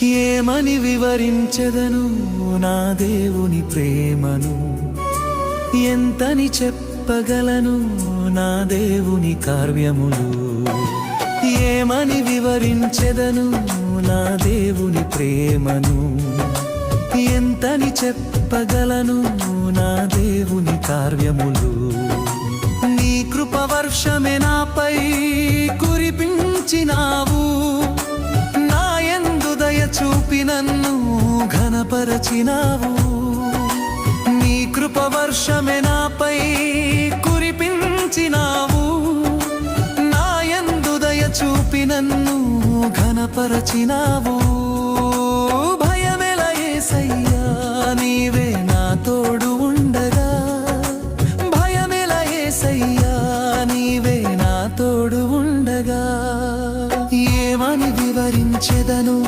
ఏమని వివరించెదను నా దేవుని ప్రేమను, ఎంతని చెప్పగలను నా దేవుని కార్యములు. ఏమని వివరించెదను నా దేవుని ప్రేమను, ఎంతని చెప్పగలను నా దేవుని కార్యములు. నీ కృపవర్షమే నాపై కురిపించినావు, నా యందు దయ చూపి నన్ను ఘనపరచినావు. నీ కృపవర్షమే నాపై కురిపించినావు, నా యందు దయ చూపి నన్ను ఘనపరచినావు.